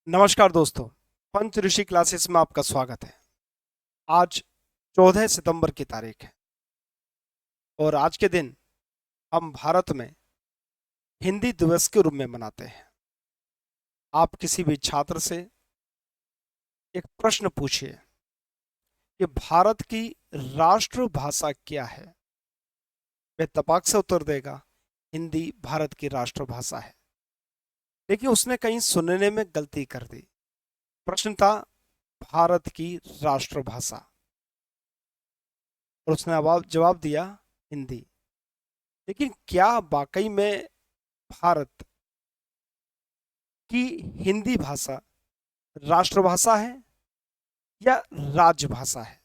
नमस्कार दोस्तों। पंच ऋषि क्लासेस में आपका स्वागत है। आज 14 सितंबर की तारीख है और आज के दिन हम भारत में हिंदी दिवस के रूप में मनाते हैं। आप किसी भी छात्र से एक प्रश्न पूछिए कि भारत की राष्ट्रभाषा क्या है। वह तपाक से उत्तर देगा, हिंदी भारत की राष्ट्रभाषा है। लेकिन उसने कहीं सुनने में गलती कर दी। प्रश्न था भारत की राष्ट्रभाषा और उसने जवाब दिया हिंदी। लेकिन क्या वाकई में भारत की हिंदी भाषा राष्ट्रभाषा है या राजभाषा है?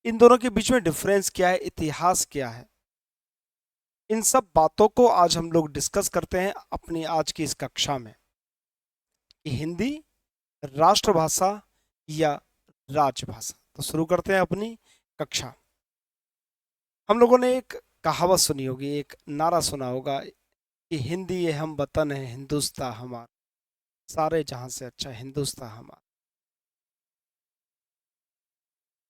इन दोनों के बीच में डिफरेंस क्या है, इतिहास क्या है? इन सब बातों को आज हम लोग डिस्कस करते हैं अपनी आज की इस कक्षा में कि हिंदी राष्ट्रभाषा या राजभाषा। तो शुरू करते हैं अपनी कक्षा। हम लोगों ने एक कहावत सुनी होगी, एक नारा सुना होगा कि हिंदी ये हम वतन है, हिंदुस्तान हमारा, सारे जहां से अच्छा हिंदुस्तान हमारा।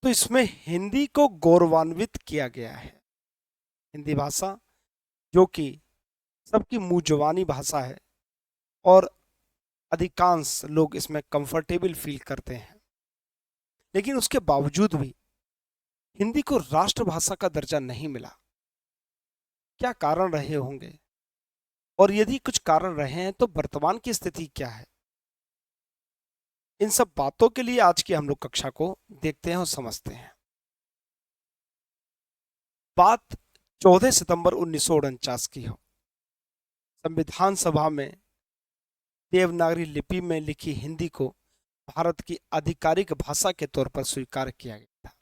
तो इसमें हिंदी को गौरवान्वित किया गया है। हिंदी भाषा जो कि सबकी मुंह जुबानी भाषा है और अधिकांश लोग इसमें कंफर्टेबल फील करते हैं, लेकिन उसके बावजूद भी हिंदी को राष्ट्रभाषा का दर्जा नहीं मिला। क्या कारण रहे होंगे, और यदि कुछ कारण रहे हैं तो वर्तमान की स्थिति क्या है? इन सब बातों के लिए आज की हम लोग कक्षा को देखते हैं और समझते हैं। बात 14 सितंबर 1949 की हो। संविधान सभा में देवनागरी लिपि में लिखी हिंदी को भारत की आधिकारिक भाषा के तौर पर स्वीकार किया गया था।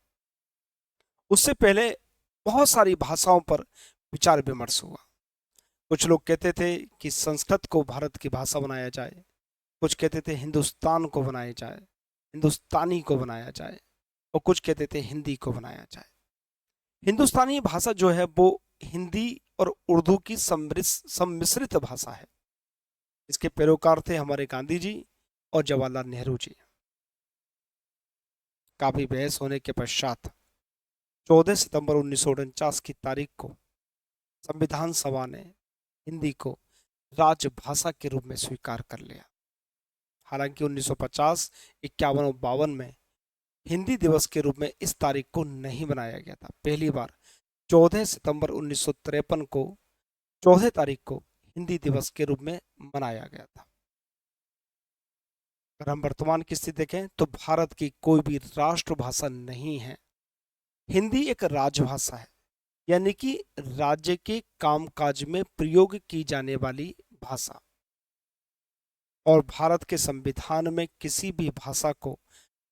उससे पहले बहुत सारी भाषाओं पर विचार विमर्श हुआ। कुछ लोग कहते थे कि संस्कृत को भारत की भाषा बनाया जाए, कुछ कहते थे हिंदुस्तान को बनाया जाए, हिंदुस्तानी को बनाया जाए, और कुछ कहते थे हिंदी को बनाया जाए। हिंदुस्तानी भाषा जो है वो हिंदी और उर्दू की सम्मिश्रित भाषा है। इसके पैरोकार थे हमारे गांधी जी और जवाहरलाल नेहरू जी। काफी बहस होने के पश्चात 14 सितंबर 1949 की तारीख को संविधान सभा ने हिंदी को राजभाषा के रूप में स्वीकार कर लिया। हालांकि 1950, 51 और 52 में हिंदी दिवस के रूप में इस तारीख को नहीं बनाया गया था। पहली बार 14 सितंबर 1953 को 14 तारीख को हिंदी दिवस के रूप में मनाया गया था। अगर हम वर्तमान की स्थिति देखें तो भारत की कोई भी राष्ट्रभाषा नहीं है। हिंदी एक राजभाषा है, यानी कि राज्य के कामकाज में प्रयोग की जाने वाली भाषा। और भारत के संविधान में किसी भी भाषा को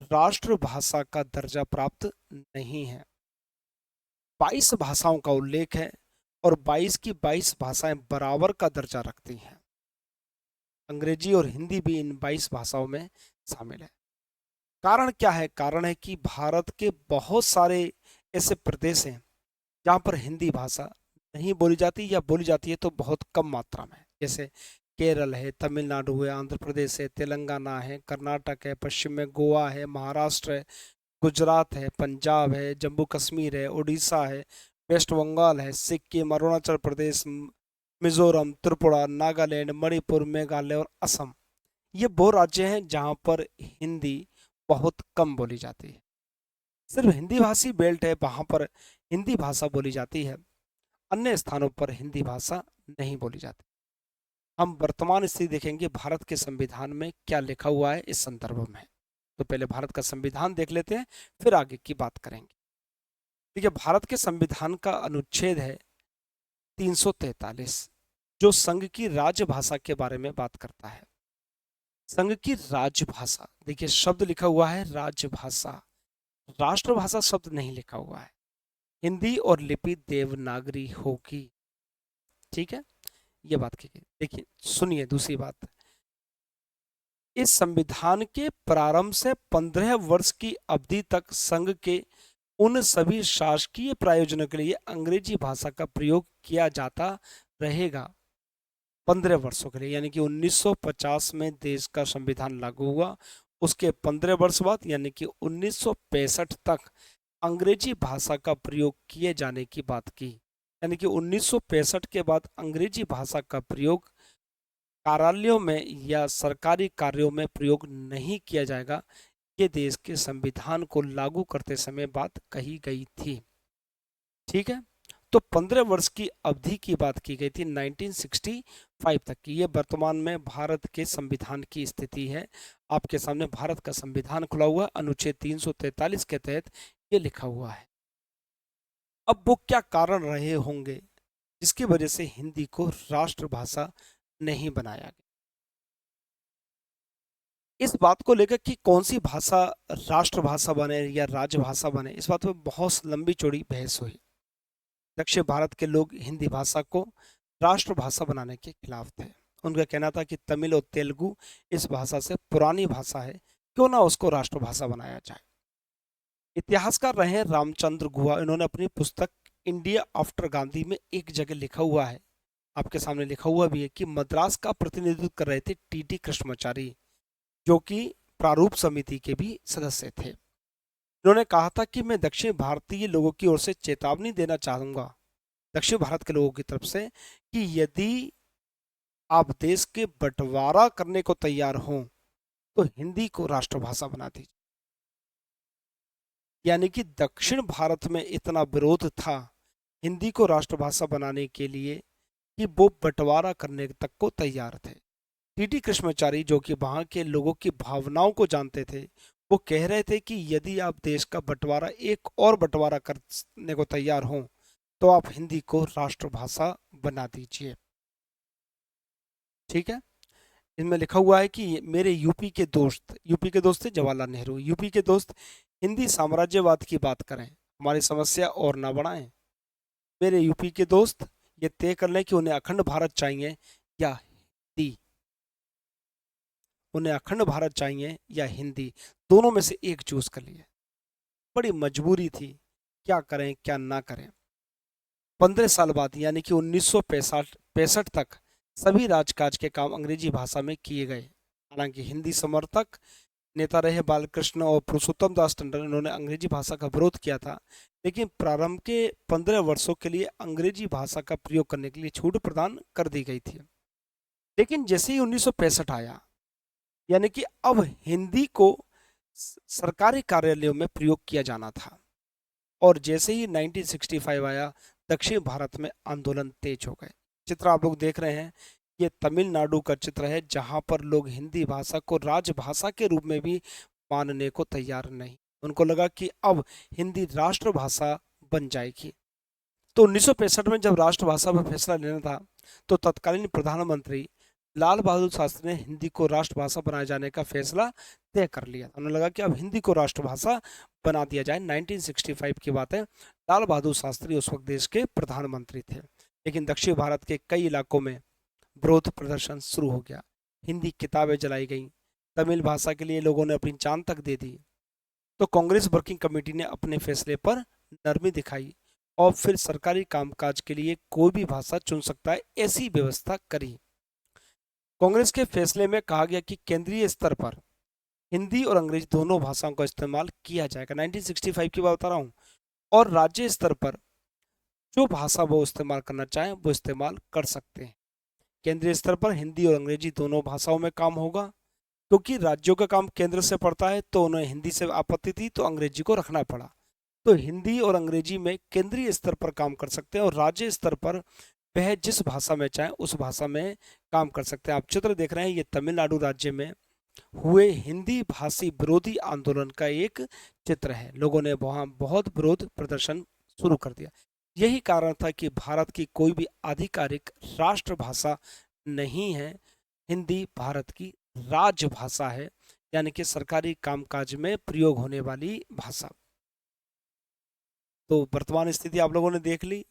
राष्ट्रभाषा का दर्जा प्राप्त नहीं है। 22 भाषाओं का उल्लेख है और 22 की 22 भाषाएं बराबर का दर्जा रखती हैं। अंग्रेजी और हिंदी भी इन 22 भाषाओं में शामिल है। कारण क्या है? कारण है कि भारत के बहुत सारे ऐसे प्रदेश हैं जहाँ पर हिंदी भाषा नहीं बोली जाती, या बोली जाती है तो बहुत कम मात्रा में। जैसे केरल है, तमिलनाडु है, आंध्र प्रदेश है, तेलंगाना है, कर्नाटक है, पश्चिम में गोवा है, महाराष्ट्र है, गुजरात है, पंजाब है, जम्मू कश्मीर है, उड़ीसा है, वेस्ट बंगाल है, सिक्किम, अरुणाचल प्रदेश, मिजोरम, त्रिपुरा, नागालैंड, मणिपुर, मेघालय और असम। ये वो राज्य हैं जहाँ पर हिंदी बहुत कम बोली जाती है। सिर्फ हिंदी भाषी बेल्ट है वहाँ पर हिंदी भाषा बोली जाती है, अन्य स्थानों पर हिंदी भाषा नहीं बोली जाती। हम वर्तमान स्थिति देखेंगे भारत के संविधान में क्या लिखा हुआ है इस संदर्भ में। तो पहले भारत का संविधान देख लेते हैं, फिर आगे की बात करेंगे। देखिए, भारत के संविधान का अनुच्छेद है 343, जो संघ की राजभाषा के बारे में बात करता है। संघ की राजभाषा, देखिए शब्द लिखा हुआ है राजभाषा, राष्ट्रभाषा शब्द नहीं लिखा हुआ है। हिंदी और लिपि देवनागरी होगी। ठीक है, ये बात की गई। देखिए सुनिए दूसरी बात। इस संविधान के प्रारंभ से 15 वर्ष की अवधि तक संघ के उन सभी शासकीय प्रयोजनों के लिए अंग्रेजी भाषा का प्रयोग किया जाता रहेगा 15 वर्षों के लिए, यानी कि 1950 में देश का संविधान लागू हुआ, उसके 15 वर्ष बाद यानी कि 1965 तक अंग्रेजी भाषा का प्रयोग किए जाने की बात की। यानी कि 1965 के बाद अंग्रेजी भाषा का प्रयोग कार्यालयों में या सरकारी कार्यों में प्रयोग नहीं किया जाएगा, ये देश के संविधान को लागू करते समय बात कही गई थी। ठीक है, तो 15 वर्ष की अवधि की बात की गई थी 1965 तक की। ये वर्तमान में भारत के संविधान की स्थिति है। आपके सामने भारत का संविधान खुला हुआ, अनुच्छेद 343 के तहत ये लिखा हुआ है। अब वो क्या कारण रहे होंगे जिसकी वजह से हिंदी को राष्ट्रभाषा नहीं बनाया गया? इस बात को लेकर कि कौन सी भाषा राष्ट्रभाषा बने या राजभाषा बने, इस बात में बहुत लंबी चौड़ी बहस हुई। दक्षिण भारत के लोग हिंदी भाषा को राष्ट्रभाषा बनाने के खिलाफ थे। उनका कहना था कि तमिल और तेलुगु इस भाषा से पुरानी भाषा है, क्यों ना उसको राष्ट्रभाषा बनाया जाए। इतिहासकार रहे रामचंद्र गुहा, इन्होंने अपनी पुस्तक इंडिया आफ्टर गांधी में एक जगह लिखा हुआ है, आपके सामने लिखा हुआ भी है, कि मद्रास का प्रतिनिधित्व कर रहे थे टीटी कृष्णमाचारी, जो कि प्रारूप समिति के भी सदस्य थे। उन्होंने कहा था कि मैं दक्षिण भारतीय लोगों की ओर से चेतावनी देना चाहूंगा, दक्षिण भारत के लोगों की तरफ से, कि यदि आप देश के बंटवारा करने को तैयार हों तो हिंदी को राष्ट्रभाषा बना दीजिए। यानी कि दक्षिण भारत में इतना विरोध था हिंदी को राष्ट्रभाषा बनाने के लिए कि वो बंटवारा करने तक को तैयार थे। टीटी कृष्णमाचारी, जो कि वहां के लोगों की भावनाओं को जानते थे, वो कह रहे थे कि यदि आप देश का बंटवारा, एक और बंटवारा करने को तैयार हों तो आप हिंदी को राष्ट्रभाषा बना दीजिए। ठीक है, इनमें लिखा हुआ है कि मेरे यूपी के दोस्त थे जवाहरलाल नेहरू, यूपी के दोस्त हिंदी साम्राज्यवाद की बात करें, हमारी समस्या और ना बढ़ाएं। मेरे यूपी के दोस्त ये तय कर लें कि उन्हें अखंड भारत चाहिए या हिंदी, उन्हें अखंड भारत चाहिए या हिंदी, दोनों में से एक चूज कर लिए। बड़ी मजबूरी थी, क्या करें क्या ना करें। 15 साल बाद यानी कि 1965 तक सभी राजकाज के काम अंग्रेजी भाषा में किए गए। हालांकि हिंदी समर्थक नेता रहे बालकृष्ण और पुरुषोत्तम दास टंडन, इन्होंने अंग्रेजी भाषा का विरोध किया था, लेकिन प्रारंभ के 15 वर्षों के लिए अंग्रेजी भाषा का प्रयोग करने के लिए छूट प्रदान कर दी गई थी। लेकिन जैसे ही 1965 आया, यानी कि अब हिंदी को सरकारी कार्यालयों में प्रयोग किया जाना था, और जैसे ही 1965 आया, दक्षिण भारत में आंदोलन तेज हो गए। चित्र आप लोग देख रहे हैं, ये तमिलनाडु का चित्र है, जहां पर लोग हिंदी भाषा को राजभाषा के रूप में भी मानने को तैयार नहीं। उनको लगा कि अब हिंदी राष्ट्रभाषा बन जाएगी। तो 1965 में जब राष्ट्रभाषा पर फैसला लेना था, तो तत्कालीन प्रधानमंत्री लाल बहादुर शास्त्री ने हिंदी को राष्ट्रभाषा बनाए जाने का फैसला तय कर लिया। उन्हें लगा कि अब हिंदी को राष्ट्रभाषा बना दिया जाए। 1965 की बात है, लाल बहादुर शास्त्री उस वक्त देश के प्रधानमंत्री थे। लेकिन दक्षिण भारत के कई इलाकों में विरोध प्रदर्शन शुरू हो गया, हिंदी किताबें जलाई गईं, तमिल भाषा के लिए लोगों ने अपनी जान तक दे दी। तो कांग्रेस वर्किंग कमेटी ने अपने फैसले पर नरमी दिखाई और फिर सरकारी कामकाज के लिए कोई भी भाषा चुन सकता है, ऐसी व्यवस्था करी। कांग्रेस के फैसले में कहा गया कि केंद्रीय स्तर पर हिंदी और अंग्रेजी दोनों भाषाओं का इस्तेमाल किया जाएगा, 1965 की बात बता रहा हूँ, और राज्य स्तर पर जो भाषा वो इस्तेमाल करना चाहें वो इस्तेमाल कर सकते हैं। केंद्रीय स्तर पर हिंदी और अंग्रेजी दोनों भाषाओं में काम होगा, क्योंकि राज्यों का काम केंद्र से पड़ता है, तो उन्हें हिंदी से आपत्ति थी तो अंग्रेजी को रखना पड़ा। तो हिंदी और अंग्रेजी में केंद्रीय स्तर पर काम कर सकते हैं, और राज्य स्तर पर वह जिस भाषा में चाहे उस भाषा में काम कर सकते हैं। आप चित्र देख रहे हैं, ये तमिलनाडु राज्य में हुए हिंदी भाषी विरोधी आंदोलन का एक चित्र है। लोगों ने वहां बहुत विरोध प्रदर्शन शुरू कर दिया। यही कारण था कि भारत की कोई भी आधिकारिक राष्ट्रभाषा नहीं है, हिंदी भारत की राजभाषा है, यानी कि सरकारी कामकाज में प्रयोग होने वाली भाषा। तो वर्तमान स्थिति आप लोगों ने देख ली,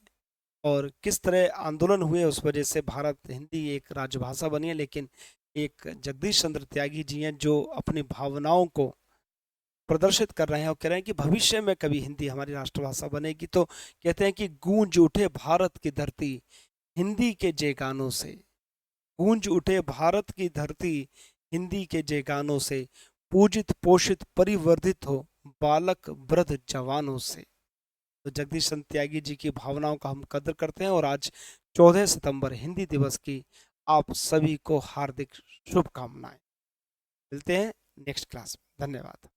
और किस तरह आंदोलन हुए, उस वजह से भारत हिंदी एक राजभाषा बनी है। लेकिन एक जगदीश चंद्र त्यागी जी हैं जो अपनी भावनाओं को प्रदर्शित कर रहे हैं और कह रहे हैं कि भविष्य में कभी हिंदी हमारी राष्ट्रभाषा बनेगी। तो कहते हैं कि गूंज उठे भारत की धरती हिंदी के जयगानों से, गूंज उठे भारत की धरती हिंदी के जय गानों से, पूजित पोषित परिवर्धित हो बालक वृद्ध जवानों से। तो जगदीश चंद्र त्यागी जी की भावनाओं का हम कदर करते हैं और आज 14 सितंबर हिंदी दिवस की आप सभी को हार्दिक शुभकामनाएं। मिलते हैं नेक्स्ट क्लास में। धन्यवाद।